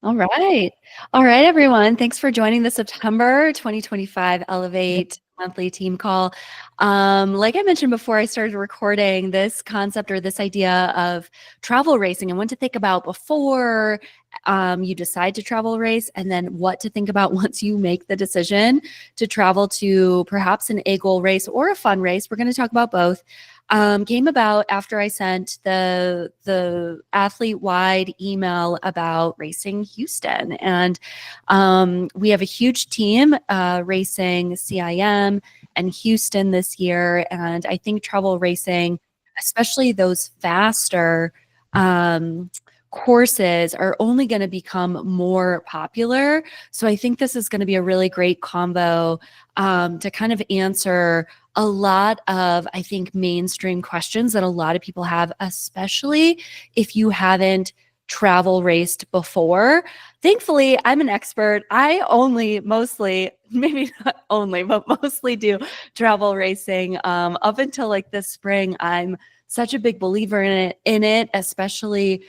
All right. All right, everyone. Thanks for joining the September 2025 Elevate monthly team call. Like I mentioned before I started recording, this concept or this idea of travel racing and what to think about before you decide to travel race, and then what to think about once you make the decision to travel to perhaps an A goal race or a fun race. We're going to talk about both. Came about after I sent the athlete-wide email about Racing Houston, and we have a huge team racing CIM and Houston this year, and I think travel racing, especially those faster courses, are only going to become more popular. So I think this is going to be a really great combo to kind of answer a lot of, I think, mainstream questions that a lot of people have, especially if you haven't travel raced before. Thankfully, I'm an expert. I only mostly, maybe not only, but mostly do travel racing. Up until like this spring, I'm such a big believer in it, especially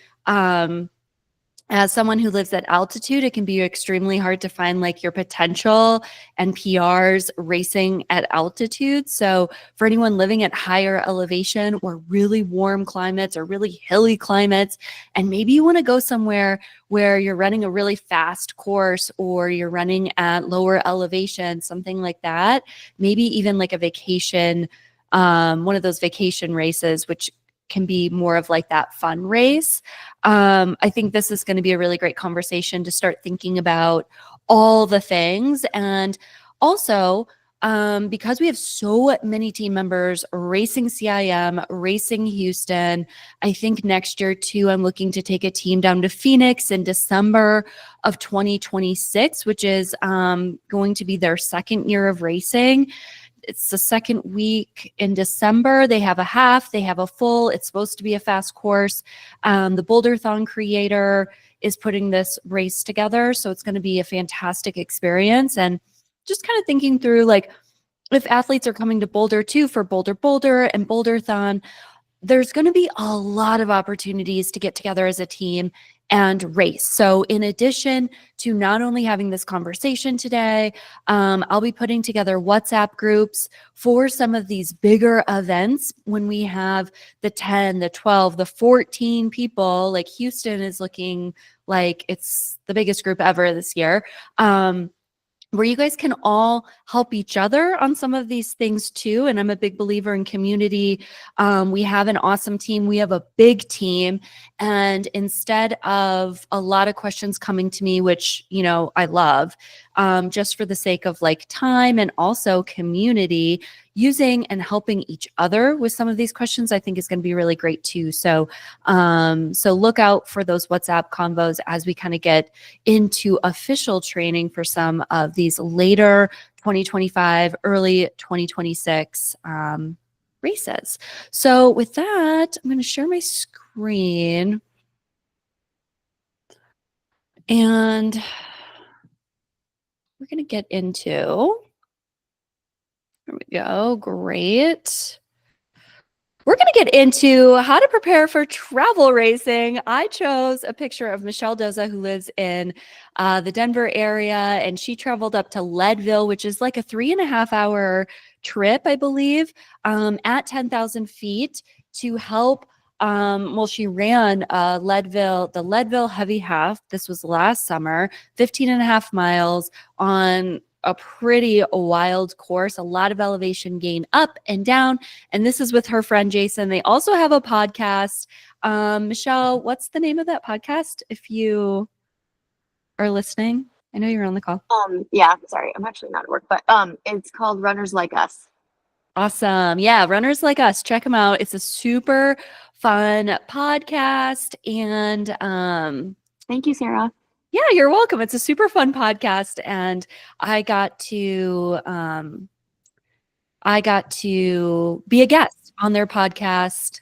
as someone who lives at altitude. It can be extremely hard to find like your potential and PRs racing at altitude. So for anyone living at higher elevation or really warm climates or really hilly climates, and maybe you want to go somewhere where you're running a really fast course or you're running at lower elevation, something like that, maybe even like a vacation, one of those vacation races, which can be more of like that fun race. I think this is going to be a really great conversation to start thinking about all the things. And also, because we have so many team members racing CIM, racing Houston, I think next year too, I'm looking to take a team down to Phoenix in December of 2026, which is going to be their second year of racing. It's the second week in December. They have a half, they have a full. It's supposed to be a fast course. The Boulderthon creator is putting this race together, so it's going to be a fantastic experience. And just kind of thinking through, like, if athletes are coming to Boulder too for Boulder and Boulderthon, there's going to be a lot of opportunities to get together as a team and race. So in addition to not only having this conversation today, I'll be putting together WhatsApp groups for some of these bigger events when we have the 10, the 12, the 14 people. Like Houston is looking like it's the biggest group ever this year. Where you guys can all help each other on some of these things too. And I'm a big believer in community. We have an awesome team. We have a big team. And instead of a lot of questions coming to me, which, you know, I love, just for the sake of like time and also community, using and helping each other with some of these questions, I think is going to be really great too. So, so look out for those WhatsApp convos as we kind of get into official training for some of these later 2025, early 2026 races. So with that, I'm going to share my screen. And we're going to get into, there we go, great. We're going to get into how to prepare for travel racing. I chose a picture of Michelle Doza, who lives in the Denver area, and she traveled up to Leadville, which is like a 3.5-hour trip, I believe, at 10,000 feet to help. Well, she ran the Leadville Heavy Half. This was last summer, 15.5 miles on a pretty wild course, a lot of elevation gain up and down. And this is with her friend Jason. They also have a podcast. Michelle, what's the name of that podcast if you are listening? I know you're on the call. Yeah, sorry, I'm actually not at work, but it's called Runners Like Us. Awesome. Yeah, Runners Like Us. Check them out. It's a super fun podcast. And thank you, Sarah. Yeah, you're welcome. It's a super fun podcast, and I got to be a guest on their podcast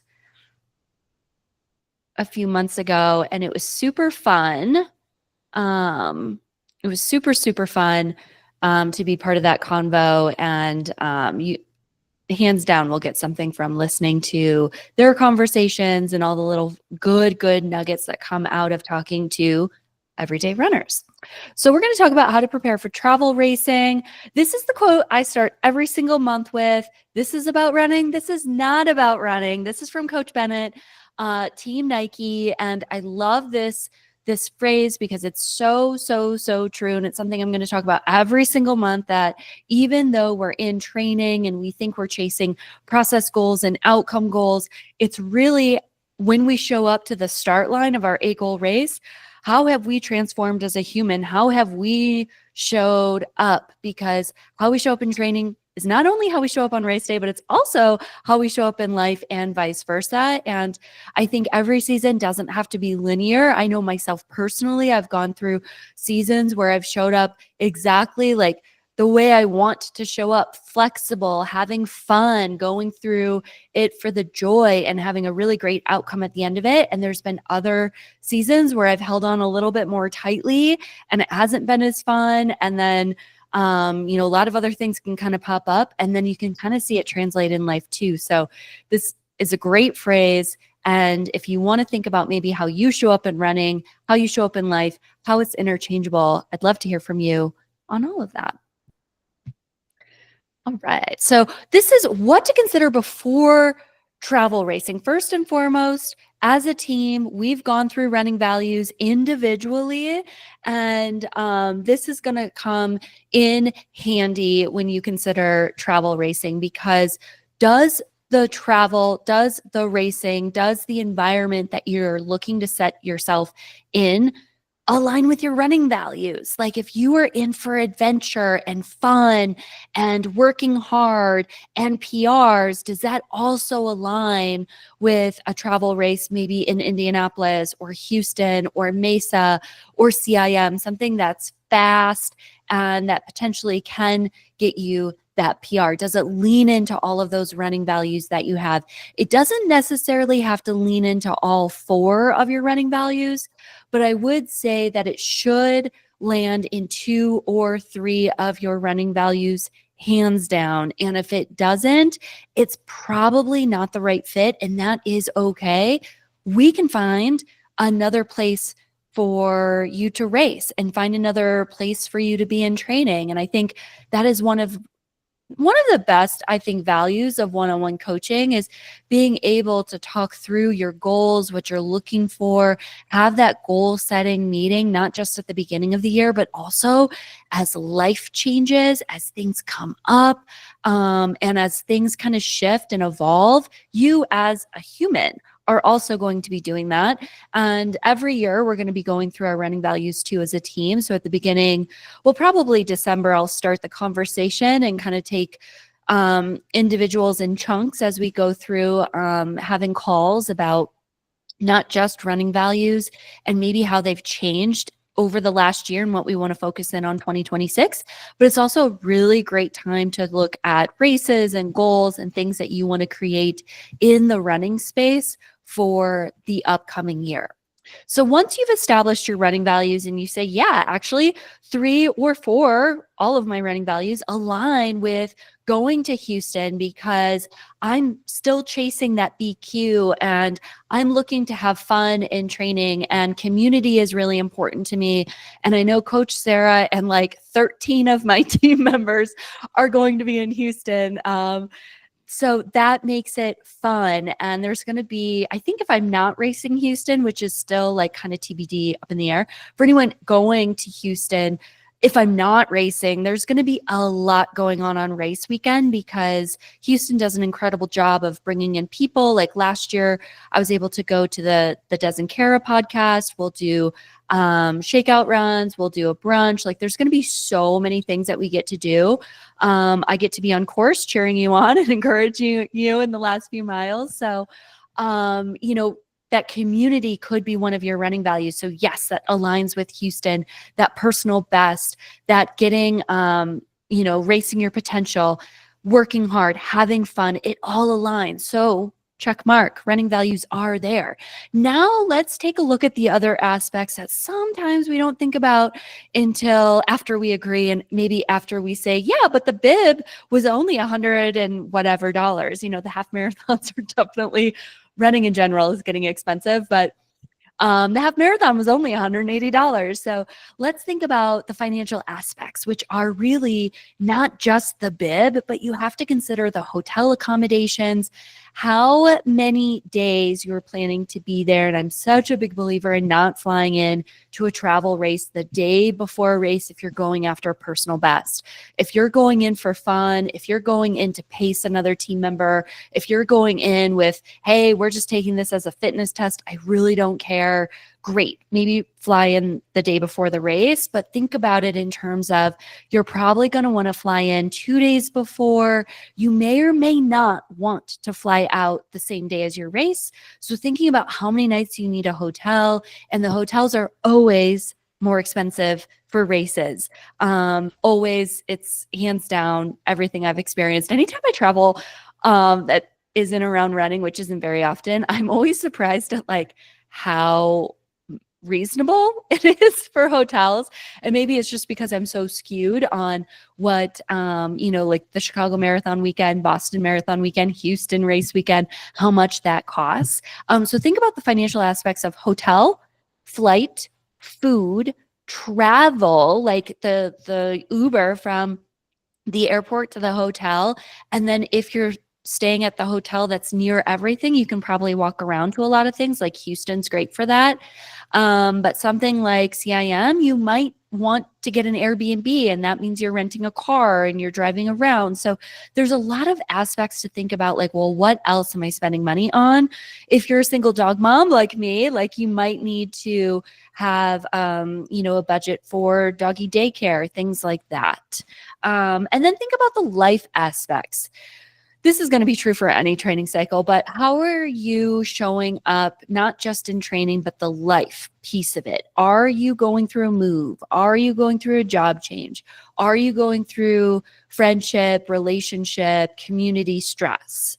a few months ago, and it was super fun. It was super fun to be part of that convo, and you hands down will get something from listening to their conversations and all the little good nuggets that come out of talking to everyday runners. So we're going to talk about how to prepare for travel racing. This is the quote I start every single month with. This is about running. This is not about running. This is from Coach Bennett, Team Nike. And I love this phrase because it's so true. And it's something I'm going to talk about every single month, that even though we're in training and we think we're chasing process goals and outcome goals, it's really when we show up to the start line of our 8-goal race, how have we transformed as a human? How have we showed up? Because how we show up in training is not only how we show up on race day, but it's also how we show up in life and vice versa. And I think every season doesn't have to be linear. I know myself personally, I've gone through seasons where I've showed up exactly like the way I want to show up, flexible, having fun, going through it for the joy and having a really great outcome at the end of it. And there's been other seasons where I've held on a little bit more tightly and it hasn't been as fun. And then a lot of other things can kind of pop up, and then you can kind of see it translate in life too. So this is a great phrase. And if you want to think about maybe how you show up in running, how you show up in life, how it's interchangeable, I'd love to hear from you on all of that. All right. So this is what to consider before travel racing. First and foremost, as a team, we've gone through running values individually, and this is going to come in handy when you consider travel racing, because does the travel, does the racing, does the environment that you're looking to set yourself in align with your running values? Like if you are in for adventure and fun and working hard and PRs, does that also align with a travel race, maybe in Indianapolis or Houston or Mesa or CIM, something that's fast and that potentially can get you that PR? Does it lean into all of those running values that you have? It doesn't necessarily have to lean into all 4 of your running values, but I would say that it should land in 2 or 3 of your running values, hands down. And if it doesn't, it's probably not the right fit, and that is okay. We can find another place for you to race and find another place for you to be in training. And I think that is one of the best, I think, values of one-on-one coaching is being able to talk through your goals, what you're looking for, have that goal setting meeting, not just at the beginning of the year, but also as life changes, as things come up, and as things kind of shift and evolve. You as a human are also going to be doing that. And every year we're going to be going through our running values too as a team. So at the beginning, well, probably December, I'll start the conversation and kind of take individuals in chunks as we go through having calls about not just running values and maybe how they've changed over the last year and what we want to focus in on 2026. But it's also a really great time to look at races and goals and things that you want to create in the running space for the upcoming year. So once you've established your running values and you say, yeah, actually 3 or 4, all of my running values align with going to Houston because I'm still chasing that BQ and I'm looking to have fun in training and community is really important to me. And I know Coach Sarah and like 13 of my team members are going to be in Houston. So that makes it fun. And there's going to be, I think if I'm not racing Houston, which is still like kind of TBD up in the air, for anyone going to Houston, if I'm not racing, there's going to be a lot going on race weekend because Houston does an incredible job of bringing in people. Like last year, I was able to go to the Des and Kara podcast. We'll do shakeout runs. We'll do a brunch. Like there's going to be so many things that we get to do. I get to be on course cheering you on and encouraging you in the last few miles. So, that community could be one of your running values. So yes, that aligns with Houston, that personal best, that getting, racing your potential, working hard, having fun, it all aligns. So check mark, running values are there. Now let's take a look at the other aspects that sometimes we don't think about until after we agree and maybe after we say, yeah, but the bib was only $100 and whatever dollars. The half marathons are definitely, running in general is getting expensive, but The half marathon was only $180. So let's think about the financial aspects, which are really not just the bib, but you have to consider the hotel accommodations, how many days you're planning to be there. And I'm such a big believer in not flying in to a travel race the day before a race if you're going after a personal best. If you're going in for fun, if you're going in to pace another team member, if you're going in with, hey, we're just taking this as a fitness test, I really don't care. Great. Maybe fly in the day before the race, but think about it in terms of you're probably going to want to fly in 2 days before. You may or may not want to fly out the same day as your race. So thinking about how many nights you need a hotel, and the hotels are always more expensive for races. Always, it's hands down everything I've experienced. Anytime I travel that isn't around running, which isn't very often, I'm always surprised at like how reasonable it is for hotels. And maybe it's just because I'm so skewed on what like the Chicago Marathon weekend, Boston Marathon weekend, Houston race weekend, how much that costs. So think about the financial aspects of hotel, flight, food, travel, like the Uber from the airport to the hotel. And then if you're staying at the hotel that's near everything, you can probably walk around to a lot of things. Like Houston's great for that. But something like CIM, you might want to get an Airbnb, and that means you're renting a car and you're driving around. So there's a lot of aspects to think about, like, well, what else am I spending money on? If you're a single dog mom like me, like you might need to have, a budget for doggy daycare, things like that. And then think about the life aspects. This is going to be true for any training cycle, but how are you showing up, not just in training, but the life piece of it? Are you going through a move? Are you going through a job change? Are you going through friendship, relationship, community stress?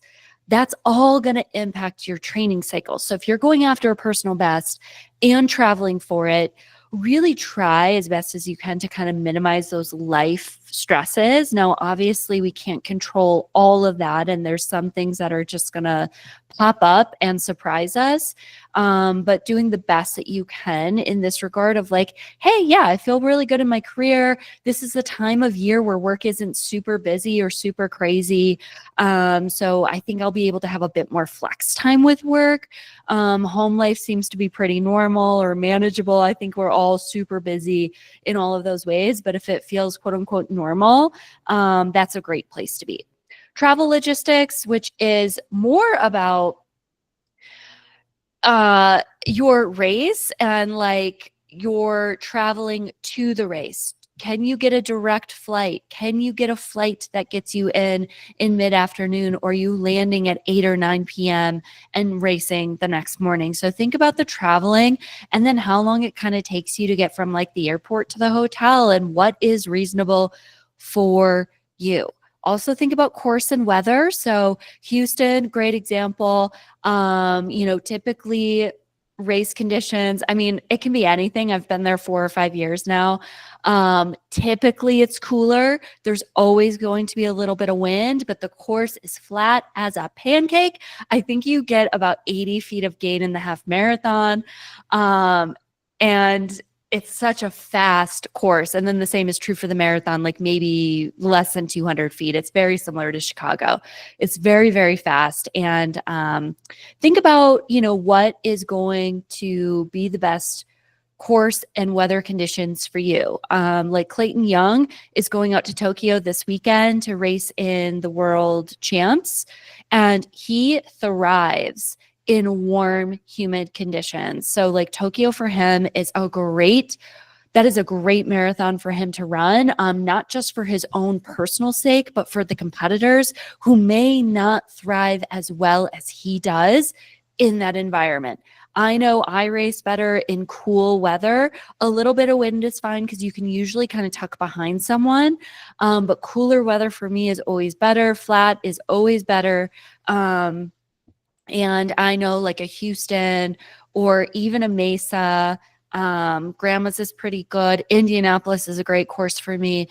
That's all going to impact your training cycle. So if you're going after a personal best and traveling for it, really try as best as you can to kind of minimize those life stresses. Now, obviously, we can't control all of that, and there's some things that are just going to pop up and surprise us. But doing the best that you can in this regard of like, hey, yeah, I feel really good in my career. This is the time of year where work isn't super busy or super crazy. So I think I'll be able to have a bit more flex time with work. Home life seems to be pretty normal or manageable. I think we're all super busy in all of those ways. But if it feels quote unquote normal, that's a great place to be. Travel logistics, which is more about your race and like you're traveling to the race. Can you get a direct flight? Can you get a flight that gets you in mid-afternoon, or are you landing at 8 or 9 p.m. and racing the next morning? So think about the traveling and then how long it kind of takes you to get from like the airport to the hotel and what is reasonable for you. Also think about course and weather. So Houston, great example. Typically race conditions, I mean, it can be anything. I've been there 4 or 5 years now. Typically it's cooler. There's always going to be a little bit of wind, but the course is flat as a pancake. I think you get about 80 feet of gain in the half marathon. And it's such a fast course. And then the same is true for the marathon, like maybe less than 200 feet. It's very similar to Chicago. It's very, very fast. And think about, what is going to be the best course and weather conditions for you. Like Clayton Young is going out to Tokyo this weekend to race in the World Champs, and he thrives in warm, humid conditions. So like Tokyo for him is a great marathon for him to run, not just for his own personal sake, but for the competitors who may not thrive as well as he does in that environment. I know I race better in cool weather. A little bit of wind is fine because you can usually kind of tuck behind someone. But cooler weather for me is always better. Flat is always better. And I know like a Houston or even a Mesa, Grandma's is pretty good. Indianapolis is a great course for me.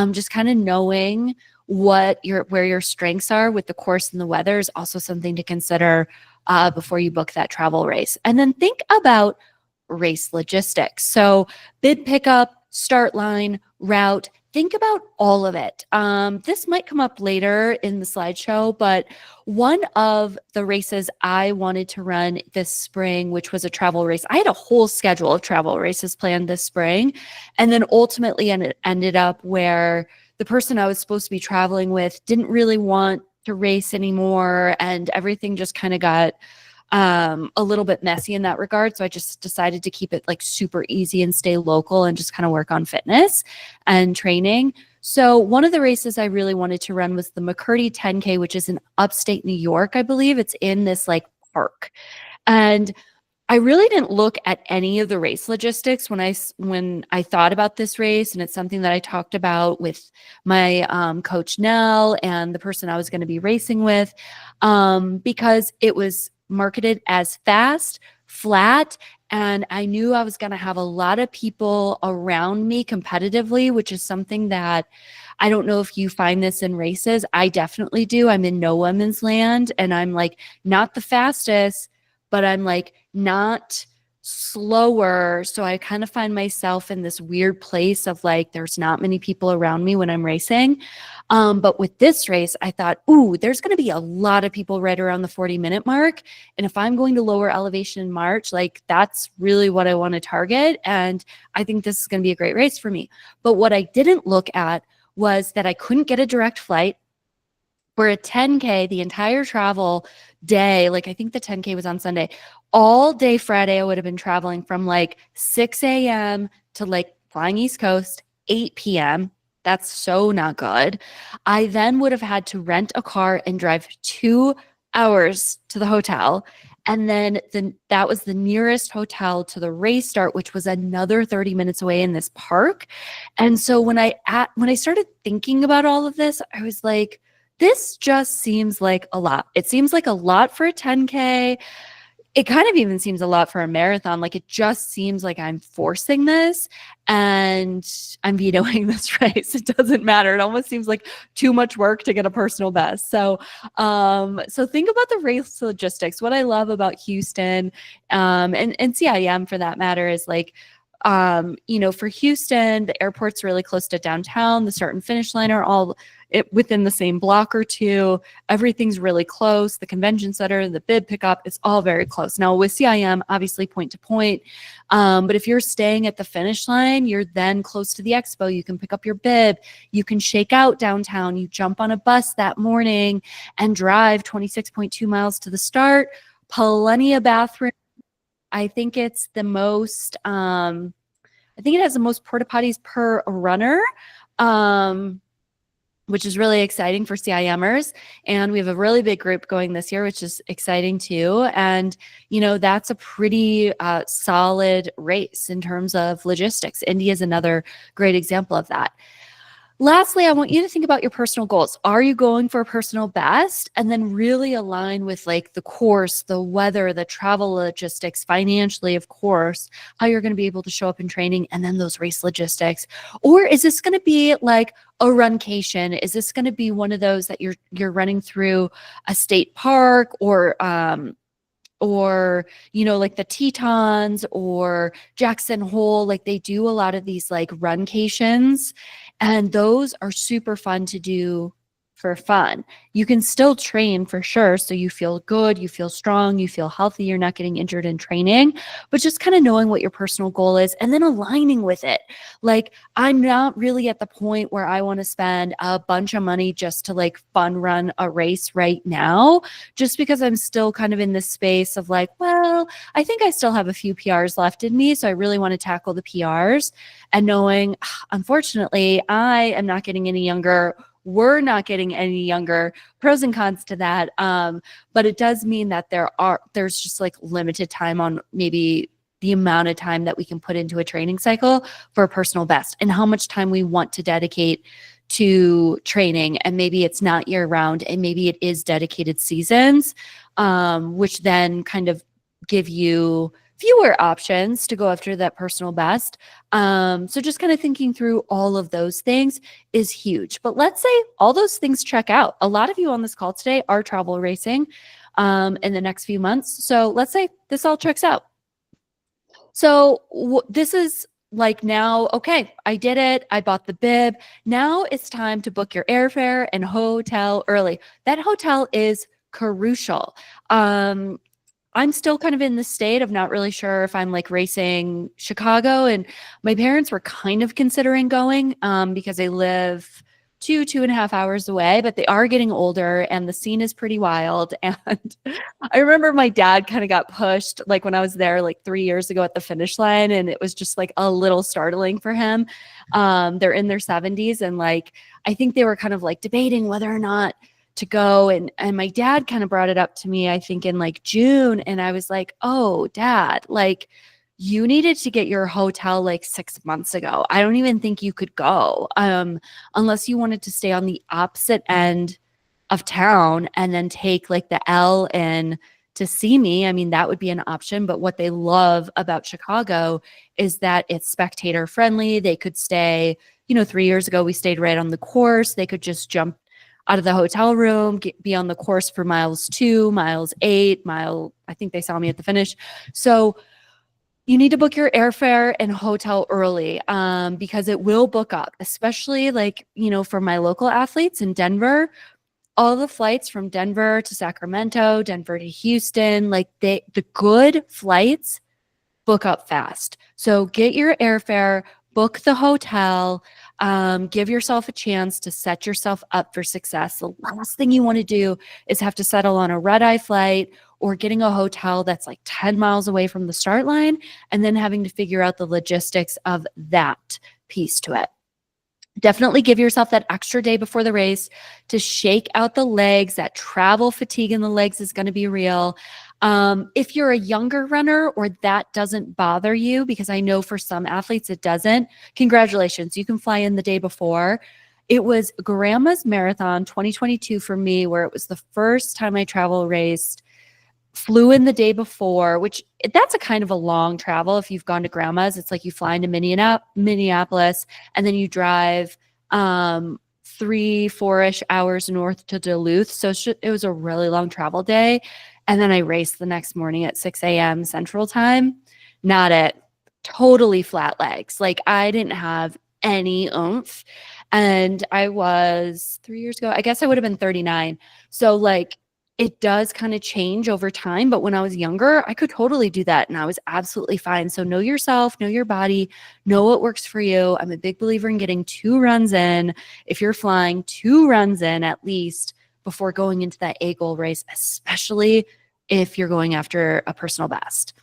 Just kind of knowing where your strengths are with the course and the weather is also something to consider before you book that travel race. And then think about race logistics. So bid pickup, start line, route, think about all of it. This might come up later in the slideshow, but one of the races I wanted to run this spring, which was a travel race, I had a whole schedule of travel races planned this spring, and then ultimately ended up where the person I was supposed to be traveling with didn't really want to race anymore, and everything just kind of got a little bit messy in that regard. So I just decided to keep it like super easy and stay local and just kind of work on fitness and training. So one of the races I really wanted to run was the McCurdy 10K, which is in upstate New York, I believe. It's in this like park. And I really didn't look at any of the race logistics when I thought about this race, and it's something that I talked about with my coach Nell and the person I was going to be racing with, because it was marketed as fast, flat, and I knew I was going to have a lot of people around me competitively, which is something that I don't know if you find this in races. I definitely do. I'm in no women's land, and I'm like not the fastest, but I'm like not slower. So I kind of find myself in this weird place of like, there's not many people around me when I'm racing. But with this race, I thought, ooh, there's going to be a lot of people right around the 40-minute mark. And if I'm going to lower elevation in March, like that's really what I want to target. And I think this is going to be a great race for me. But what I didn't look at was that I couldn't get a direct flight. For a 10K, the entire travel day, like I think the 10K was on Sunday, all day Friday, I would have been traveling from like 6 a.m. to like flying East Coast, 8 p.m. That's so not good. I then would have had to rent a car and drive 2 hours to the hotel. And then that was the nearest hotel to the race start, which was another 30 minutes away in this park. And so when I started thinking about all of this, I was like, this just seems like a lot. It seems like a lot for a 10K. It kind of even seems a lot for a marathon. Like it just seems like I'm forcing this and I'm vetoing this race. It doesn't matter. It almost seems like too much work to get a personal best. So think about the race logistics. What I love about Houston, and CIM for that matter, is like, for Houston, the airport's really close to downtown. The start and finish line are all within the same block or two. Everything's really close. The convention center, the bid pickup, it's all very close. Now with CIM, obviously point to point. But if you're staying at the finish line, you're then close to the expo. You can pick up your bib. You can shake out downtown. You jump on a bus that morning and drive 26.2 miles to the start. Plenty of bathrooms. I think it's the most, I think it has the most porta potties per runner, which is really exciting for CIMers. And we have a really big group going this year, which is exciting too. And, that's a pretty solid race in terms of logistics. Indy is another great example of that. Lastly, I want you to think about your personal goals. Are you going for a personal best? And then really align with like the course, the weather, the travel logistics, financially, of course, how you're going to be able to show up in training, and then those race logistics. Or is this going to be like a runcation? Is this going to be one of those that you're running through a state park or like the Tetons or Jackson Hole? Like they do a lot of these like runcations, and those are super fun to do for fun. You can still train for sure, so you feel good, you feel strong, you feel healthy, you're not getting injured in training, but just kind of knowing what your personal goal is and then aligning with it. Like I'm not really at the point where I want to spend a bunch of money just to like fun run a race right now, just because I'm still kind of in this space of like, well, I think I still have a few PRs left in me, so I really want to tackle the PRs, and knowing, unfortunately, I am not getting any younger. We're not getting any younger. Pros and cons to that. But it does mean that there's just like limited time on maybe the amount of time that we can put into a training cycle for a personal best, and how much time we want to dedicate to training. And maybe it's not year round, and maybe it is dedicated seasons, which then kind of give you fewer options to go after that personal best. So just kind of thinking through all of those things is huge. But let's say all those things check out. A lot of you on this call today are travel racing in the next few months. So let's say this all checks out. So this is like now, okay, I did it. I bought the bib. Now it's time to book your airfare and hotel early. That hotel is crucial. Um, I'm still kind of in the state of not really sure if I'm like racing Chicago, and my parents were kind of considering going because they live 2.5 hours away, but they are getting older and the scene is pretty wild. And I remember my dad kind of got pushed like when I was there like 3 years ago at the finish line, and it was just like a little startling for him. They're in their 70s, and like I think they were kind of like debating whether or not to go, and my dad kind of brought it up to me, I think in like June, and I was like, "Oh, dad, like you needed to get your hotel like 6 months ago. I don't even think you could go unless you wanted to stay on the opposite end of town and then take like the L in to see me. I mean, that would be an option, but what they love about Chicago is that it's spectator friendly. They could stay, 3 years ago we stayed right on the course. They could just jump out of the hotel room, be on the course for miles 2, miles 8, I think they saw me at the finish. So you need to book your airfare and hotel early because it will book up, especially like, for my local athletes in Denver. All the flights from Denver to Sacramento, Denver to Houston, like the good flights book up fast. So get your airfare, book the hotel, give yourself a chance to set yourself up for success. The last thing you want to do is have to settle on a red-eye flight or getting a hotel that's like 10 miles away from the start line and then having to figure out the logistics of that piece to it. Definitely give yourself that extra day before the race to shake out the legs. That travel fatigue in the legs is going to be real. If you're a younger runner or that doesn't bother you, because I know for some athletes it doesn't, congratulations. You can fly in the day before. It was Grandma's Marathon 2022 for me, where it was the first time I travel raced. Flew in the day before, which that's a kind of a long travel. If you've gone to Grandma's, it's like you fly into Minneapolis and then you drive 3-4-ish hours north to Duluth. So it was a really long travel day. And then I raced the next morning at 6 a.m. Central Time. Not it. Totally flat legs. Like I didn't have any oomph. And I was 3 years ago, I guess I would have been 39. So like it does kind of change over time. But when I was younger, I could totally do that. And I was absolutely fine. So know yourself, know your body, know what works for you. I'm a big believer in getting 2 runs in. If you're flying, 2 runs in at least before going into that A goal race, especially if you're going after a personal best.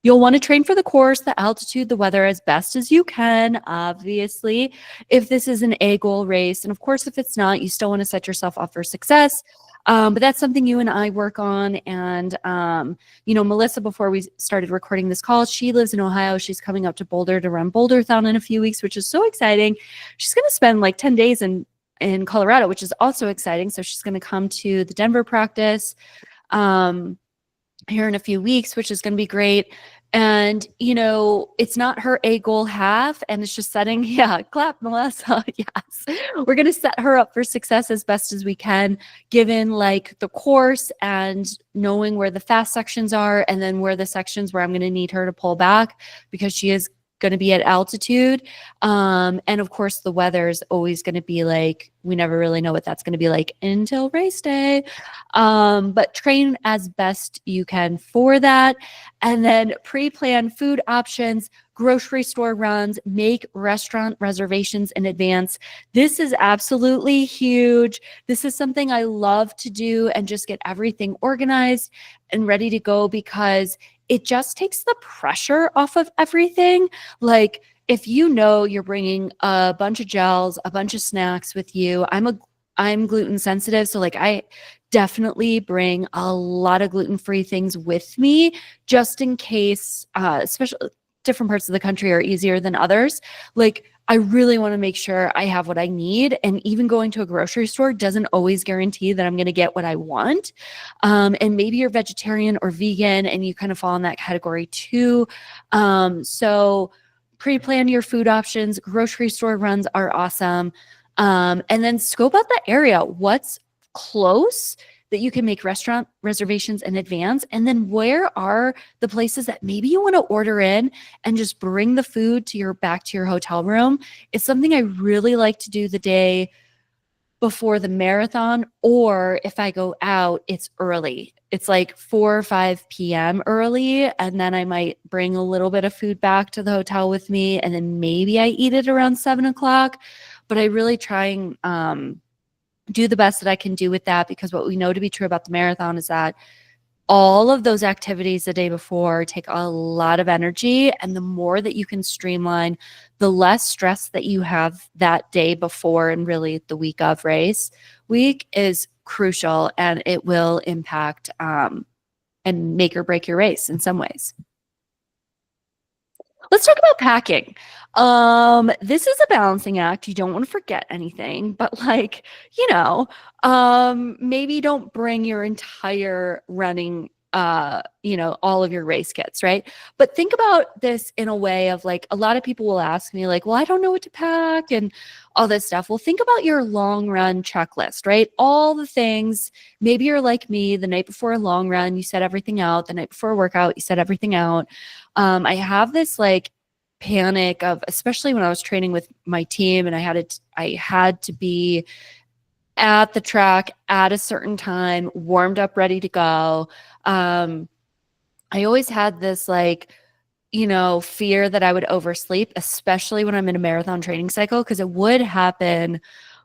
You'll want to train for the course, the altitude, the weather as best as you can, obviously, if this is an A goal race. And of course, if it's not, you still want to set yourself up for success. But that's something you and I work on. And, Melissa, before we started recording this call, she lives in Ohio. She's coming up to Boulder to run Boulderthon in a few weeks, which is so exciting. She's going to spend like 10 days in Colorado, which is also exciting. So she's going to come to the Denver practice here in a few weeks, which is going to be great. And, it's not her A goal half, and it's just setting, clap, Melissa. Yes. We're going to set her up for success as best as we can, given like the course and knowing where the fast sections are, and then where the sections where I'm going to need her to pull back because she is going to be at altitude. And of course, the weather is always going to be like, we never really know what that's going to be like until race day. But train as best you can for that. And then pre-plan food options, grocery store runs, make restaurant reservations in advance. This is absolutely huge. This is something I love to do and just get everything organized and ready to go because it just takes the pressure off of everything. Like if you're bringing a bunch of gels, a bunch of snacks with you, I'm gluten sensitive. So like I definitely bring a lot of gluten-free things with me just in case, especially different parts of the country are easier than others. Like I really want to make sure I have what I need. And even going to a grocery store doesn't always guarantee that I'm going to get what I want. And maybe you're vegetarian or vegan and you kind of fall in that category too. So pre-plan your food options. Grocery store runs are awesome. And then scope out the area. What's close that you can make restaurant reservations in advance. And then where are the places that maybe you want to order in and just bring the food back to your hotel room? It's something I really like to do the day before the marathon, or if I go out, it's early. It's like 4 or 5 p.m. early, and then I might bring a little bit of food back to the hotel with me, and then maybe I eat it around 7 o'clock. But I really try and do the best that I can do with that, because what we know to be true about the marathon is that all of those activities the day before take a lot of energy, and the more that you can streamline, the less stress that you have that day before and really the week of race week is crucial, and it will impact and make or break your race in some ways. Let's talk about packing. This is a balancing act. You don't want to forget anything, but maybe don't bring your entire running, all of your race kits, right? But think about this in a way of like, a lot of people will ask me like, well, I don't know what to pack and all this stuff. Well, think about your long run checklist, right? All the things, maybe you're like me, the night before a long run, you set everything out. The night before a workout, you set everything out. I have this like panic of, especially when I was training with my team and I had to be at the track at a certain time, warmed up, ready to go. I always had this fear that I would oversleep, especially when I'm in a marathon training cycle, because it would happen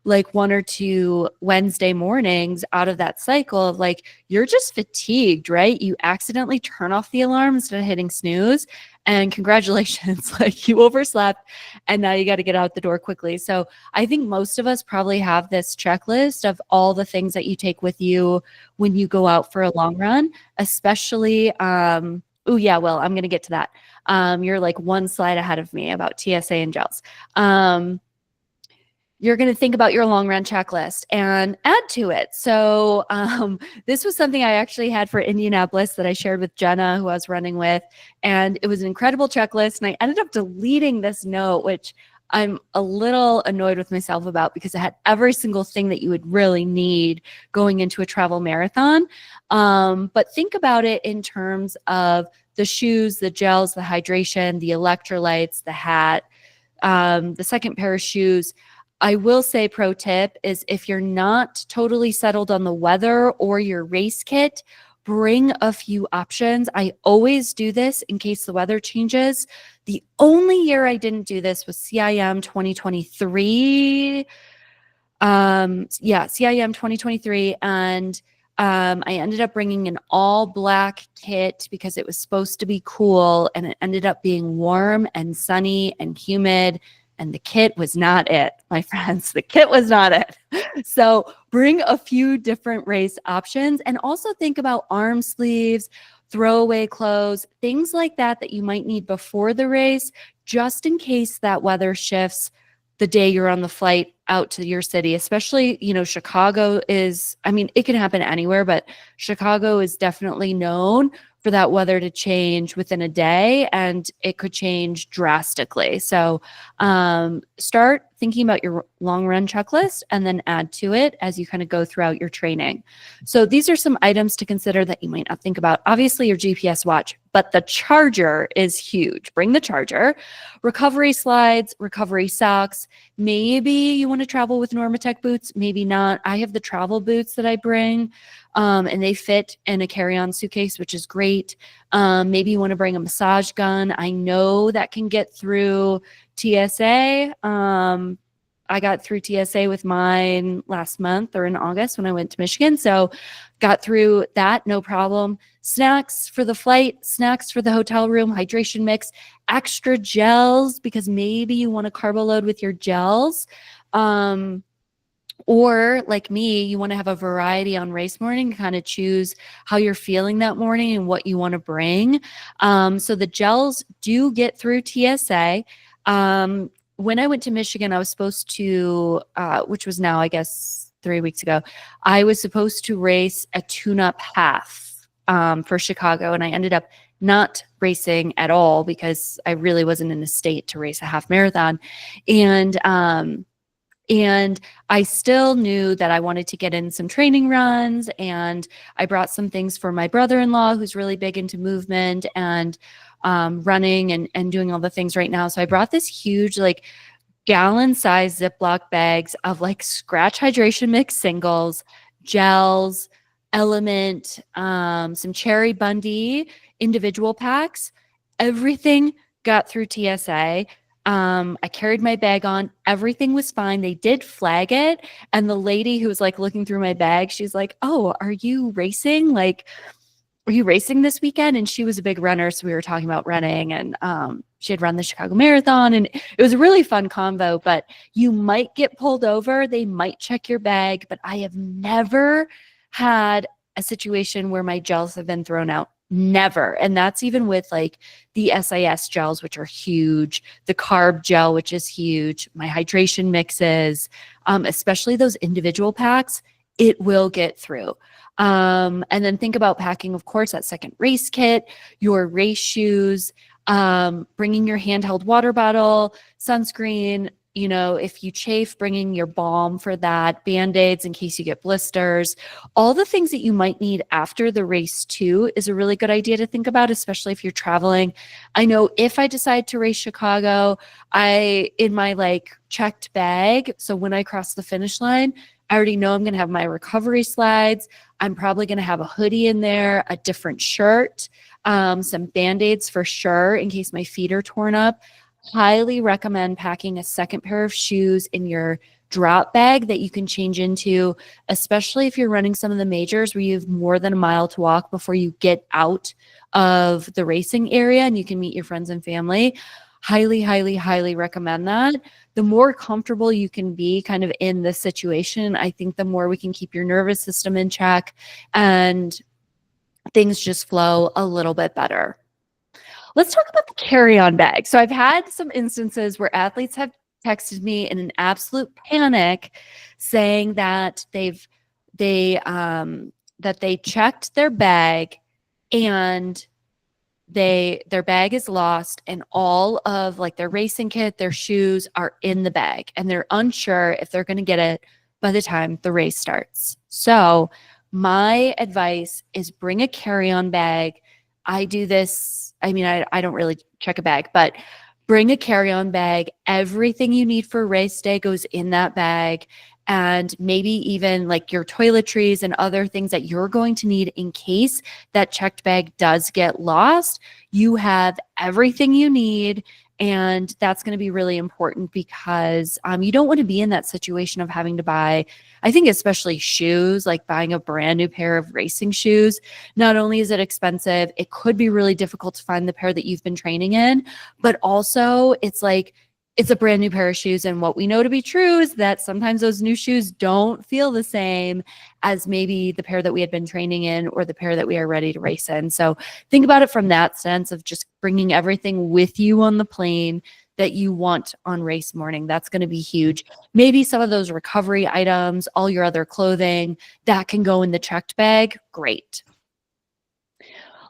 like 1 or 2 Wednesday mornings out of that cycle of like, you're just fatigued, right? You accidentally turn off the alarm instead of hitting snooze, and congratulations, like you overslept and now you got to get out the door quickly. So I think most of us probably have this checklist of all the things that you take with you when you go out for a long run, especially, I'm going to get to that. You're like one slide ahead of me about TSA and gels. You're going to think about your long run checklist and add to it. So this was something I actually had for Indianapolis that I shared with Jenna, who I was running with. And it was an incredible checklist. And I ended up deleting this note, which I'm a little annoyed with myself about, because it had every single thing that you would really need going into a travel marathon. But think about it in terms of the shoes, the gels, the hydration, the electrolytes, the hat, the second pair of shoes. I will say, pro tip is, if you're not totally settled on the weather or your race kit, bring a few options. I always do this in case the weather changes. The only year I didn't do this was CIM 2023. CIM 2023. And I ended up bringing an all black kit because it was supposed to be cool, and it ended up being warm and sunny and humid. And the kit was not it, my friends. The kit was not it. So bring a few different race options, and also think about arm sleeves, throwaway clothes, things like that that you might need before the race, just in case that weather shifts the day you're on the flight out to your city. Especially, Chicago is, it can happen anywhere, but Chicago is definitely known for that weather to change within a day, and it could change drastically. So start thinking about your long run checklist and then add to it as you kind of go throughout your training. So these are some items to consider that you might not think about. Obviously, your GPS watch, but the charger is huge. Bring the charger, recovery slides, recovery socks. Maybe you want to travel with Normatec boots, maybe not. I have the travel boots that I bring, and they fit in a carry-on suitcase, which is great. Maybe you want to bring a massage gun. I know that can get through TSA. I got through TSA with mine last month or in August when I went to Michigan. So got through that, no problem. Snacks for the flight, snacks for the hotel room, hydration mix, extra gels, because maybe you want to carbo load with your gels. Or like me, you want to have a variety on race morning, kind of choose how you're feeling that morning and what you want to bring. So the gels do get through TSA. When I went to Michigan, I was supposed to, which was now, I guess, 3 weeks ago, I was supposed to race a tune-up half for Chicago, and I ended up not racing at all because I really wasn't in a state to race a half marathon. And And I still knew that I wanted to get in some training runs, and I brought some things for my brother-in-law who's really big into movement and running and doing all the things right now. So I brought this huge, like, gallon-sized Ziploc bags of like Scratch Hydration Mix singles, gels, Element, some Cherry Bundy individual packs. Everything got through TSA. I carried my bag on. Everything was fine. They did flag it. And the lady who was like looking through my bag, she's like, "Oh, are you racing? Like, are you racing this weekend?" And she was a big runner. So we were talking about running, and she had run the Chicago Marathon, and it was a really fun convo. But you might get pulled over. They might check your bag, but I have never had a situation where my gels have been thrown out. Never. And that's even with like the SIS gels, which are huge, the carb gel, which is huge, my hydration mixes, especially those individual packs, it will get through. And then think about packing, of course, that second race kit, your race shoes, bringing your handheld water bottle, sunscreen, you know, if you chafe, bringing your balm for that, Band-Aids in case you get blisters, all the things that you might need after the race too is a really good idea to think about, especially if you're traveling. I know if I decide to race Chicago, in my like checked bag, so when I cross the finish line, I already know I'm going to have my recovery slides. I'm probably going to have a hoodie in there, a different shirt, some Band-Aids for sure in case my feet are torn up. Highly recommend packing a second pair of shoes in your drop bag that you can change into, especially if you're running some of the majors where you have more than a mile to walk before you get out of the racing area and you can meet your friends and family. Highly, highly, highly recommend that. The more comfortable you can be kind of in this situation, I think the more we can keep your nervous system in check and things just flow a little bit better. Let's talk about the carry-on bag. So I've had some instances where athletes have texted me in an absolute panic saying that they checked their bag and their bag is lost and all of like their racing kit, their shoes are in the bag and they're unsure if they're going to get it by the time the race starts. So my advice is bring a carry-on bag. I do this. I mean, I don't really check a bag, but bring a carry-on bag. Everything you need for race day goes in that bag. And maybe even like your toiletries and other things that you're going to need in case that checked bag does get lost. You have everything you need. And that's going to be really important because you don't want to be in that situation of having to buy, I think especially shoes, like buying a brand new pair of racing shoes. Not only is it expensive, it could be really difficult to find the pair that you've been training in, but also it's like, it's a brand new pair of shoes. And what we know to be true is that sometimes those new shoes don't feel the same as maybe the pair that we had been training in or the pair that we are ready to race in. So think about it from that sense of just bringing everything with you on the plane that you want on race morning. That's going to be huge. Maybe some of those recovery items, all your other clothing, that can go in the checked bag. Great.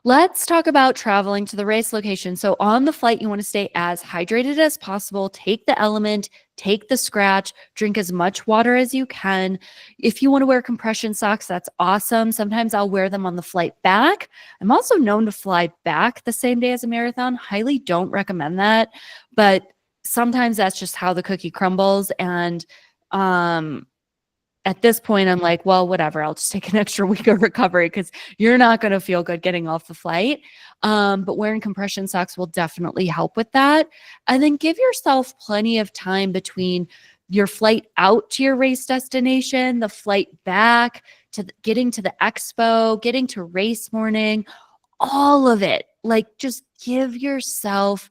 Let's talk about traveling to the race location. So on the flight, you want to stay as hydrated as possible. Take the Element, take the Scratch, drink as much water as you can. If you want to wear compression socks, that's awesome. Sometimes I'll wear them on the flight back. I'm also known to fly back the same day as a marathon. Highly don't recommend that, but sometimes that's just how the cookie crumbles. And at this point, I'm like, well, whatever. I'll just take an extra week of recovery because you're not going to feel good getting off the flight. But wearing compression socks will definitely help with that. And then give yourself plenty of time between your flight out to your race destination, the flight back, to getting to the expo, getting to race morning, all of it. Like, just give yourself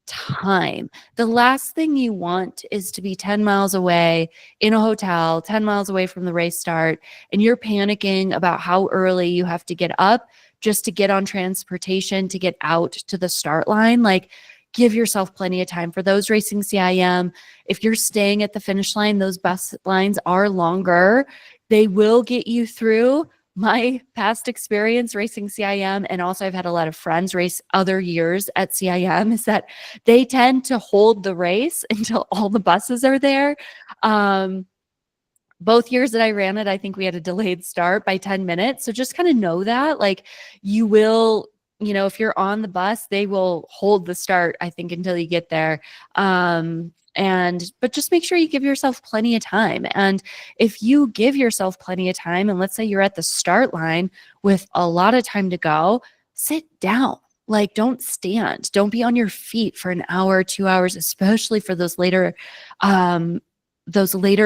time. The last thing you want is to be 10 miles away in a hotel, 10 miles away from the race start, and you're panicking about how early you have to get up just to get on transportation to get out to the start line. Like, give yourself plenty of time for those racing CIM. If you're staying at the finish line, those bus lines are longer. They will get you through. My past experience racing CIM, and also I've had a lot of friends race other years at CIM, is that they tend to hold the race until all the buses are there. Both years that I ran it, I think we had a delayed start by 10 minutes. So just kind of know that, like, you will, if you're on the bus, they will hold the start, I think, until you get there. But just make sure you give yourself plenty of time. And if you give yourself plenty of time, and let's say you're at the start line with a lot of time to go, sit down. Like, don't stand. Don't be on your feet for an hour, 2 hours, especially for those later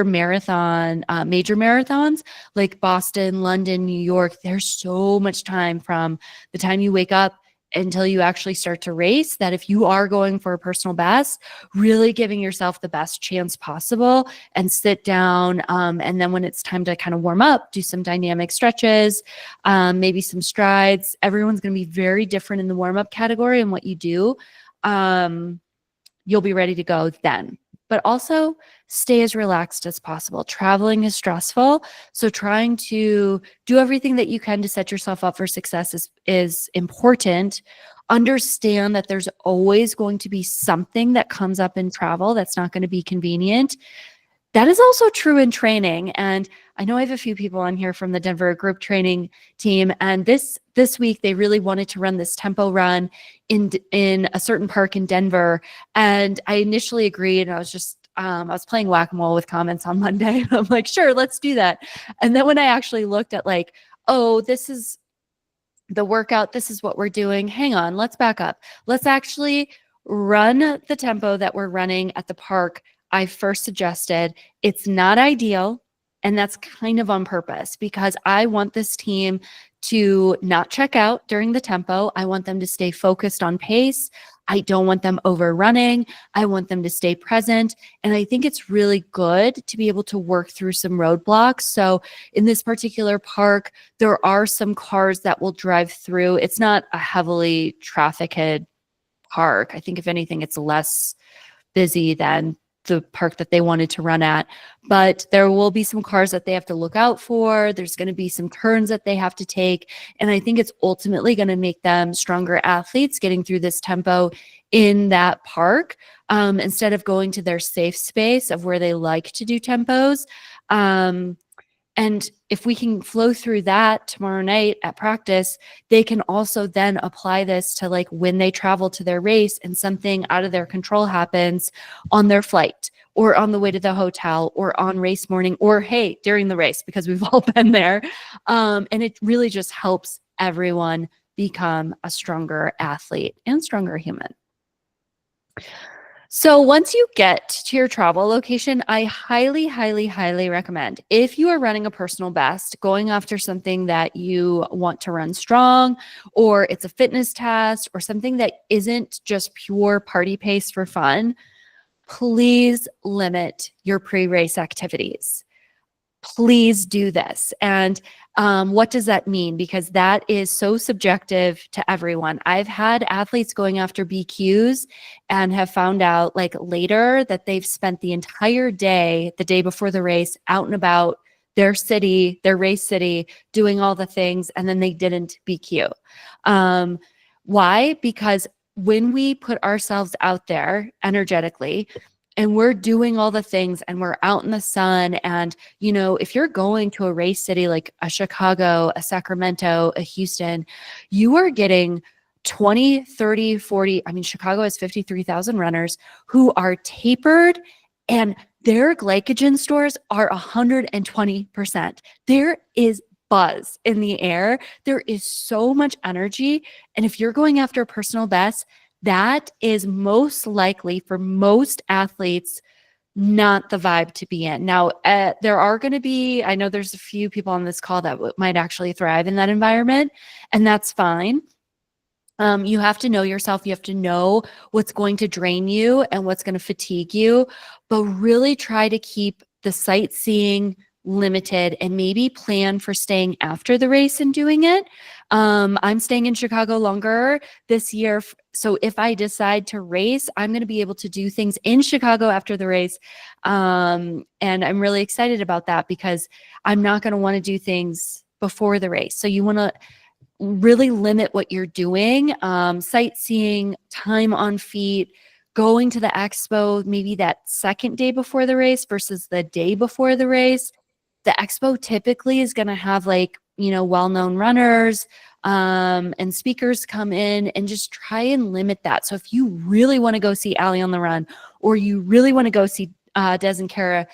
marathon, major marathons like Boston, London, New York. There's so much time from the time you wake up until you actually start to race, that if you are going for a personal best, really giving yourself the best chance possible and sit down. And then when it's time to kind of warm up, do some dynamic stretches, maybe some strides. Everyone's going to be very different in the warm up category and what you do. You'll be ready to go then. But also stay as relaxed as possible. Traveling is stressful. So trying to do everything that you can to set yourself up for success is important. Understand that there's always going to be something that comes up in travel that's not going to be convenient. That is also true in training. And I know I have a few people on here from the Denver group training team. And this week, they really wanted to run this tempo run in a certain park in Denver. And I initially agreed. And I was playing whack-a-mole with comments on Monday. I'm like, sure, let's do that. And then when I actually looked at like, oh, this is the workout, this is what we're doing. Hang on, let's back up. Let's actually run the tempo that we're running at the park I first suggested. It's not ideal. And that's kind of on purpose because I want this team to not check out during the tempo. I want them to stay focused on pace. I don't want them overrunning. I want them to stay present. And I think it's really good to be able to work through some roadblocks. So in this particular park, there are some cars that will drive through. It's not a heavily trafficked park. I think if anything, it's less busy than the park that they wanted to run at, but there will be some cars that they have to look out for. There's going to be some turns that they have to take. And I think it's ultimately going to make them stronger athletes getting through this tempo in that park, instead of going to their safe space of where they like to do tempos. And if we can flow through that tomorrow night at practice, they can also then apply this to like when they travel to their race and something out of their control happens on their flight or on the way to the hotel or on race morning or, hey, during the race, because we've all been there. And it really just helps everyone become a stronger athlete and stronger human. So once you get to your travel location, I highly, highly, highly recommend, if you are running a personal best, going after something that you want to run strong, or it's a fitness test or something that isn't just pure party pace for fun, please limit your pre-race activities. Please do this. And what does that mean? Because that is so subjective to everyone. I've had athletes going after BQs and have found out like later that they've spent the entire day, the day before the race, out and about their city, their race city, doing all the things, and then they didn't BQ. Why? Because when we put ourselves out there energetically, and we're doing all the things and we're out in the sun. And, if you're going to a race city like a Chicago, a Sacramento, a Houston, you are getting 20, 30, 40. I mean, Chicago has 53,000 runners who are tapered and their glycogen stores are 120%. There is buzz in the air. There is so much energy. And if you're going after a personal best, that is most likely for most athletes not the vibe to be in. Now, there are going to be, I know there's a few people on this call that might actually thrive in that environment, and that's fine. You have to know yourself. You have to know what's going to drain you and what's going to fatigue you, but really try to keep the sightseeing limited and maybe plan for staying after the race and doing it. I'm staying in Chicago longer this year. So if I decide to race, I'm going to be able to do things in Chicago after the race. And I'm really excited about that because I'm not going to want to do things before the race. So you want to really limit what you're doing, sightseeing, time on feet, going to the expo maybe that second day before the race versus the day before the race. The expo typically is going to have like, well-known runners and speakers come in, and just try and limit that. So if you really want to go see Ali on the run, or you really want to go see Des and Kara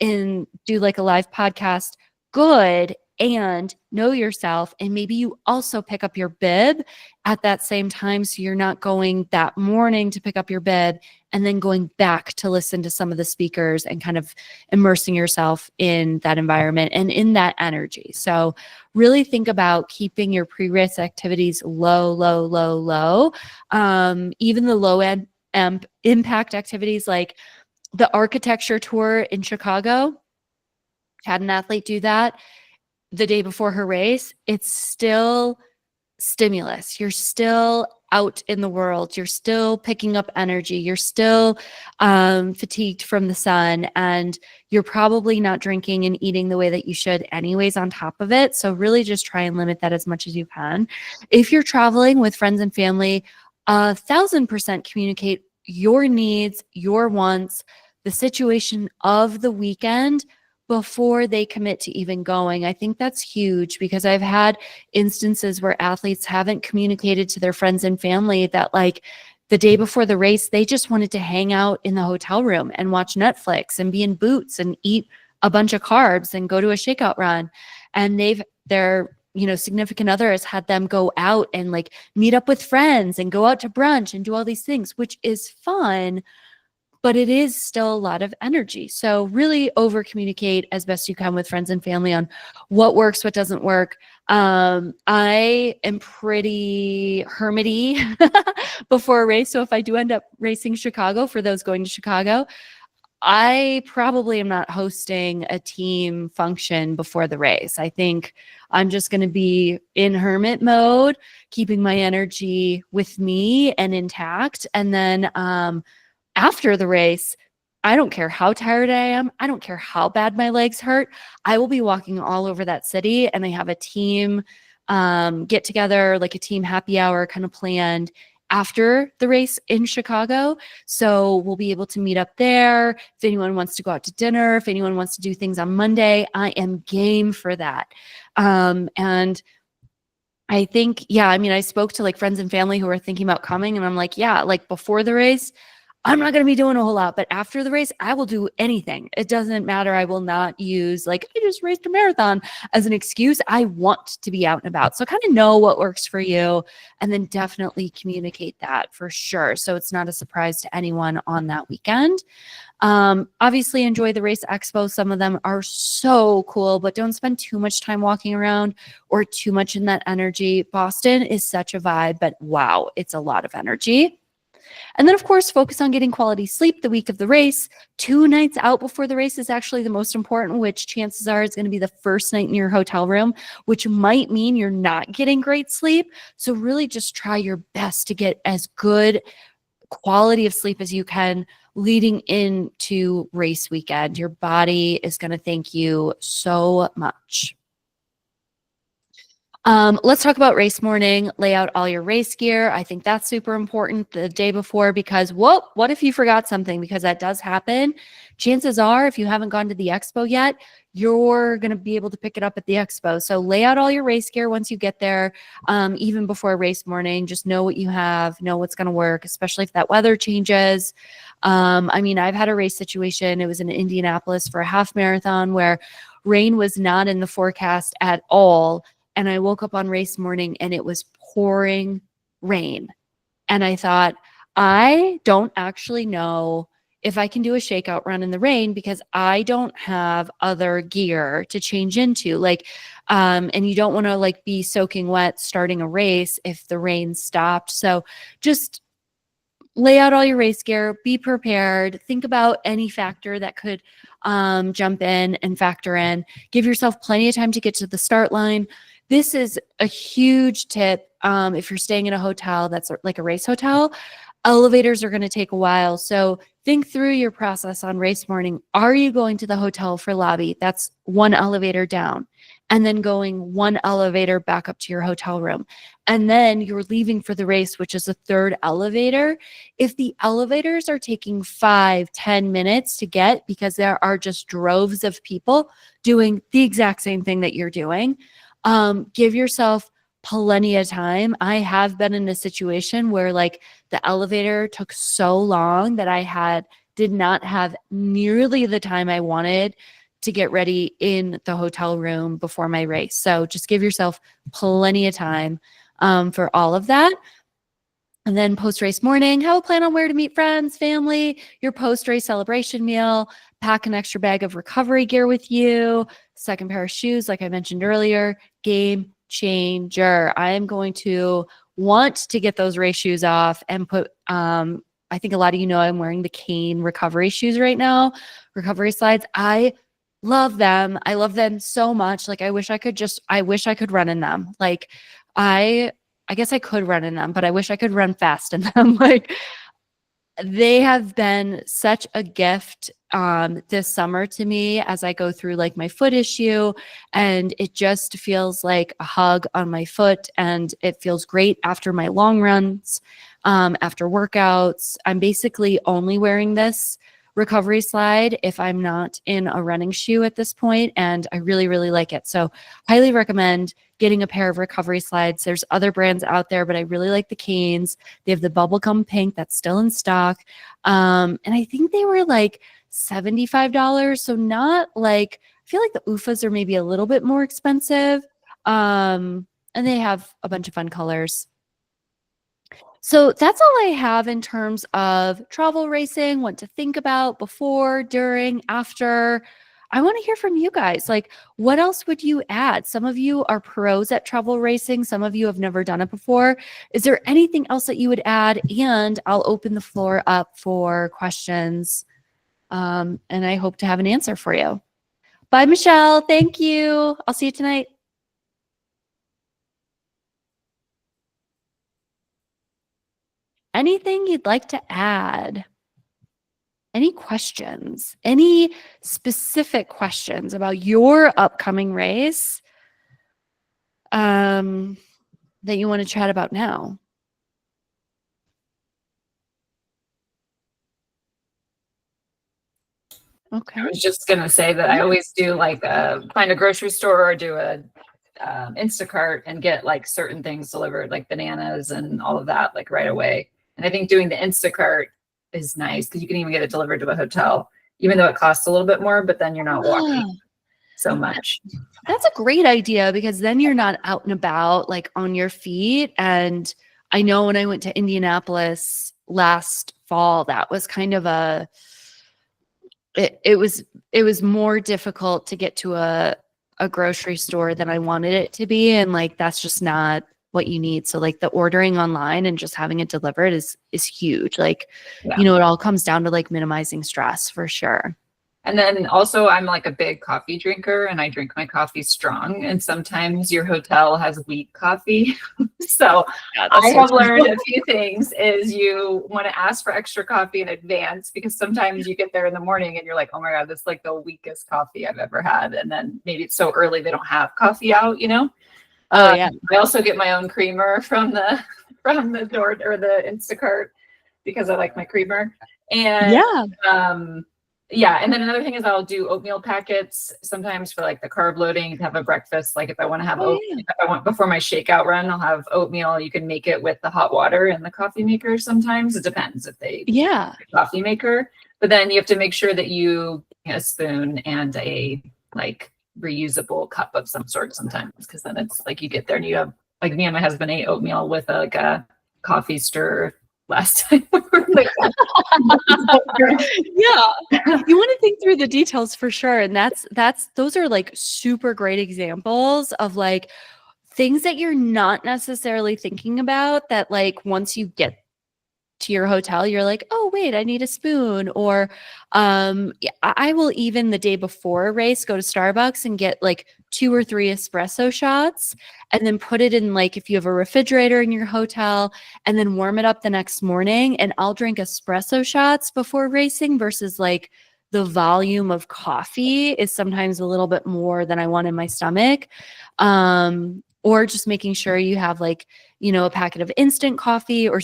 and do like a live podcast, good, and know yourself. And maybe you also pick up your bib at that same time, so you're not going that morning to pick up your bib and then going back to listen to some of the speakers and kind of immersing yourself in that environment and in that energy. So really think about keeping your pre-race activities low, low, low, low. Even the low end impact activities like the architecture tour in Chicago, had an athlete do that the day before her race. It's still stimulus. You're still out in the world. You're still picking up energy. You're still fatigued from the sun, and you're probably not drinking and eating the way that you should anyways on top of it. So really just try and limit that as much as you can. If you're traveling with friends and family, 1,000% communicate your needs, your wants, the situation of the weekend before they commit to even going. I think that's huge, because I've had instances where athletes haven't communicated to their friends and family that like the day before the race, they just wanted to hang out in the hotel room and watch Netflix and be in Boots and eat a bunch of carbs and go to a shakeout run. And their significant other has had them go out and like meet up with friends and go out to brunch and do all these things, which is fun, but it is still a lot of energy. So really over communicate as best you can with friends and family on what works, what doesn't work. I am pretty hermity before a race. So if I do end up racing Chicago, for those going to Chicago, I probably am not hosting a team function before the race. I think I'm just going to be in hermit mode, keeping my energy with me and intact. And then, after the race, I don't care how tired I am. I don't care how bad my legs hurt. I will be walking all over that city, and they have a team get together, like a team happy hour kind of planned after the race in Chicago. So we'll be able to meet up there. If anyone wants to go out to dinner, if anyone wants to do things on Monday, I am game for that. And I think, I spoke to like friends and family who are thinking about coming, and I'm like, like before the race, I'm not going to be doing a whole lot, but after the race, I will do anything. It doesn't matter. I will not use like, I just raced a marathon as an excuse. I want to be out and about. So kind of know what works for you, and then definitely communicate that for sure, so it's not a surprise to anyone on that weekend. Obviously enjoy the race expo. Some of them are so cool, but don't spend too much time walking around or too much in that energy. Boston is such a vibe, but wow, it's a lot of energy. And then, of course, focus on getting quality sleep the week of the race. 2 nights out before the race is actually the most important, which chances are is going to be the first night in your hotel room, which might mean you're not getting great sleep. So really just try your best to get as good quality of sleep as you can leading into race weekend. Your body is going to thank you so much. Let's talk about race morning. Lay out all your race gear. I think that's super important the day before, because what if you forgot something? Because that does happen. Chances are, if you haven't gone to the expo yet, you're going to be able to pick it up at the expo. So lay out all your race gear once you get there, even before race morning. Just know what you have, know what's going to work, especially if that weather changes. I've had a race situation. It was in Indianapolis for a half marathon where rain was not in the forecast at all. And I woke up on race morning and it was pouring rain. And I thought, I don't actually know if I can do a shakeout run in the rain, because I don't have other gear to change into. And you don't want to like be soaking wet starting a race if the rain stopped. So just lay out all your race gear, be prepared, think about any factor that could jump in and factor in. Give yourself plenty of time to get to the start line. This is a huge tip. If you're staying in a hotel that's like a race hotel, elevators are going to take a while. So think through your process on race morning. Are you going to the hotel for lobby? That's one elevator down. and then going one elevator back up to your hotel room. And then you're leaving for the race, which is a third elevator. If the elevators are taking 5-10 minutes to get because there are just droves of people doing the exact same thing that you're doing, give yourself plenty of time. I have been in a situation where like the elevator took so long that did not have nearly the time I wanted to get ready in the hotel room before my race. So just give yourself plenty of time for all of that. And then post-race morning, have a plan on where to meet friends, family, your post-race celebration meal, pack an extra bag of recovery gear with you, second pair of shoes, like I mentioned earlier, game changer. I am going to want to get those race shoes off and put, I think a lot of you know I'm wearing the Kane recovery shoes right now, recovery slides. I love them. I love them so much. Like I wish I could run in them. Like I guess I could run in them, but I wish I could run fast in them. Like they have been such a gift this summer to me as I go through like my foot issue, and it just feels like a hug on my foot, and it feels great after my long runs, after workouts. I'm basically only wearing this recovery slide if I'm not in a running shoe at this point, and I really, really like it. So highly recommend getting a pair of recovery slides. There's other brands out there, but I really like the Canes. They have the bubblegum pink that's still in stock. And I think they were like $75. So not like, I feel like the UFAs are maybe a little bit more expensive. And they have a bunch of fun colors. So that's all I have in terms of travel racing, what to think about before, during, after. I want to hear from you guys. Like, what else would you add? Some of you are pros at travel racing. Some of you have never done it before. Is there anything else that you would add? And I'll open the floor up for questions. And I hope to have an answer for you. Bye, Michelle. Thank you. I'll see you tonight. Anything you'd like to add? Any questions? Any specific questions about your upcoming race that you want to chat about now? Okay. I was just going to say that I always do like find a grocery store or do a Instacart and get like certain things delivered, like bananas and all of that, like right away. And I think doing the Instacart is nice because you can even get it delivered to a hotel, even though it costs a little bit more, but then you're not walking so much. That's a great idea because then you're not out and about like on your feet. And I know when I went to Indianapolis last fall, that was kind of it was more difficult to get to a grocery store than I wanted it to be. And like, that's just not what you need. So like the ordering online and just having it delivered is huge. Like, you know, it all comes down to like minimizing stress for sure. And then also I'm like a big coffee drinker and I drink my coffee strong. And sometimes your hotel has weak coffee. So I have learned a few things is you want to ask for extra coffee in advance because sometimes you get there in the morning and you're like, oh my God, this is like the weakest coffee I've ever had. And then maybe it's so early they don't have coffee out, you know? Oh yeah. I also get my own creamer from the door or the Instacart because I like my creamer. And yeah. And then another thing is I'll do oatmeal packets sometimes for like the carb loading to have a breakfast. Like if I want to have oatmeal, if I want before my shakeout run, I'll have oatmeal. You can make it with the hot water in the coffee maker. Sometimes it depends if they coffee maker, but then you have to make sure that you get a spoon and a like reusable cup of some sort sometimes. Cause then it's like you get there and you have like me and my husband ate oatmeal with like a coffee stir last time. Yeah. You want to think through the details for sure. And those are like super great examples of like things that you're not necessarily thinking about that like once you get to your hotel, you're like, oh wait, I need a spoon. Or I will even the day before a race go to Starbucks and get like 2 or 3 espresso shots and then put it in like if you have a refrigerator in your hotel and then warm it up the next morning. And I'll drink espresso shots before racing versus like the volume of coffee is sometimes a little bit more than I want in my stomach. Or just making sure you have like, a packet of instant coffee, or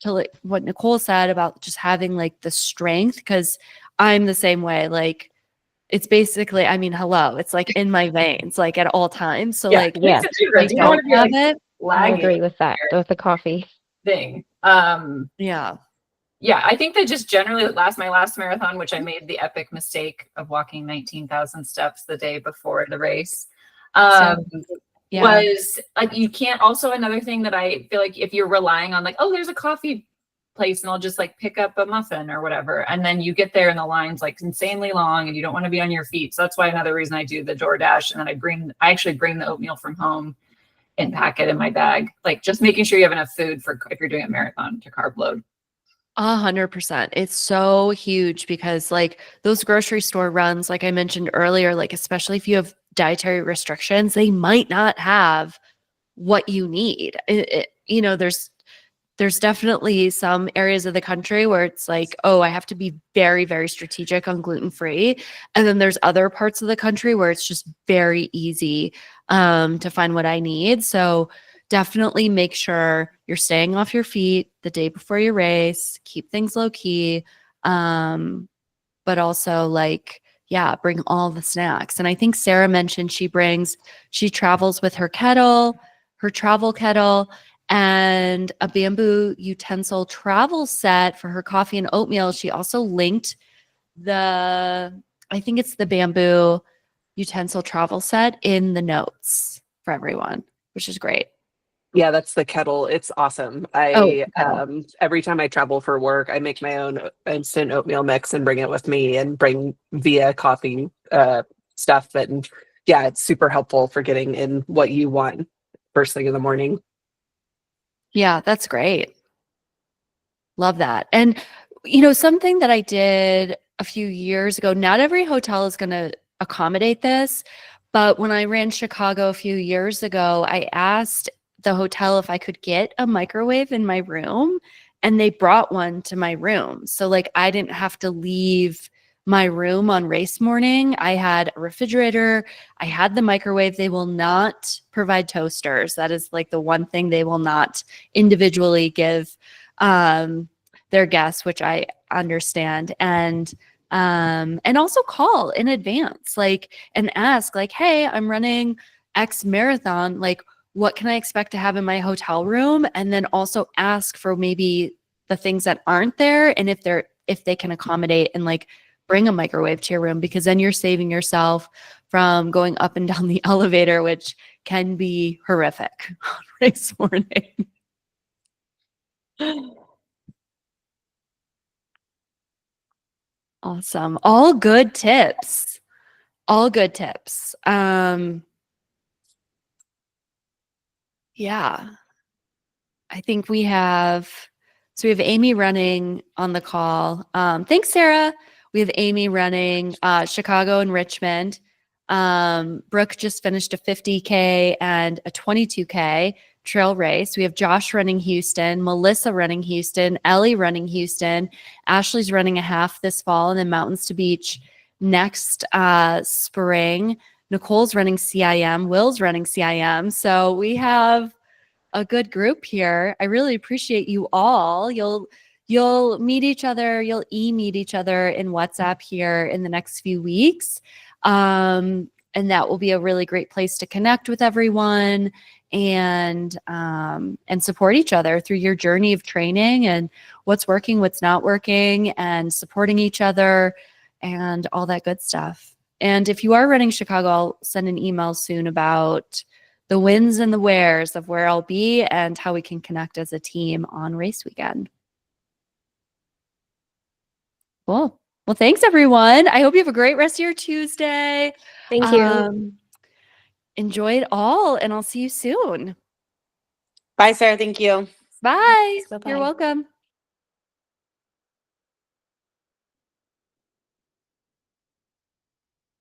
to like what Nicole said about just having like the strength, because I'm the same way. Like it's basically, I mean, hello, it's like in my veins, like at all times. So like, Yeah. I don't have it. I agree with that, with the coffee thing. Yeah. Yeah, I think that just generally my last marathon, which I made the epic mistake of walking 19,000 steps the day before the race, was like, you can't, also another thing that I feel like if you're relying on like, oh, there's a coffee place and I'll just like pick up a muffin or whatever, and then you get there and the line's like insanely long and you don't want to be on your feet. So that's why another reason I do the DoorDash, and then I actually bring the oatmeal from home and pack it in my bag, like just making sure you have enough food for if you're doing a marathon to carb load. 100%. It's so huge because like those grocery store runs, like I mentioned earlier, like especially if you have dietary restrictions, they might not have what you need. There's definitely some areas of the country where it's like, oh, I have to be very, very strategic on gluten-free. And then there's other parts of the country where it's just very easy to find what I need. So definitely make sure you're staying off your feet the day before your race, keep things low key. But also like, yeah, bring all the snacks. And I think Sarah mentioned she travels with her travel kettle, and a bamboo utensil travel set for her coffee and oatmeal. She also linked I think it's the bamboo utensil travel set in the notes for everyone, which is great. Yeah, that's the kettle. It's awesome. Every time I travel for work, I make my own instant oatmeal mix and bring it with me, and bring via coffee stuff. And yeah, it's super helpful for getting in what you want first thing in the morning. Yeah, that's great. Love that. And something that I did a few years ago, not every hotel is going to accommodate this, but when I ran Chicago a few years ago, I asked the hotel if I could get a microwave in my room, and they brought one to my room. So like I didn't have to leave my room on race morning. I had a refrigerator, I had the microwave. They will not provide toasters. That is like the one thing they will not individually give their guests, which I understand. And also call in advance, like, and ask like, hey, I'm running X marathon, like, what can I expect to have in my hotel room? And then also ask for maybe the things that aren't there, and if they can accommodate, and like bring a microwave to your room, because then you're saving yourself from going up and down the elevator, which can be horrific on race morning. Awesome. All good tips. Yeah. I think we have Amy running on the call. Thanks, Sarah. We have Amy running Chicago and Richmond. Brooke just finished a 50K and a 22K trail race. We have Josh running Houston, Melissa running Houston, Ellie running Houston, Ashley's running a half this fall, and then Mountains to Beach next spring. Nicole's running CIM, Will's running CIM. So we have a good group here. I really appreciate you all. You'll meet each other, you'll meet each other in WhatsApp here in the next few weeks. And that will be a really great place to connect with everyone and support each other through your journey of training and what's working, what's not working, and supporting each other and all that good stuff. And if you are running Chicago, I'll send an email soon about the wins and the wheres of where I'll be and how we can connect as a team on race weekend. Cool. Well, thanks everyone. I hope you have a great rest of your Tuesday. Thank you. Enjoy it all, and I'll see you soon. Bye, Sarah. Thank you. Bye. Bye-bye. You're welcome.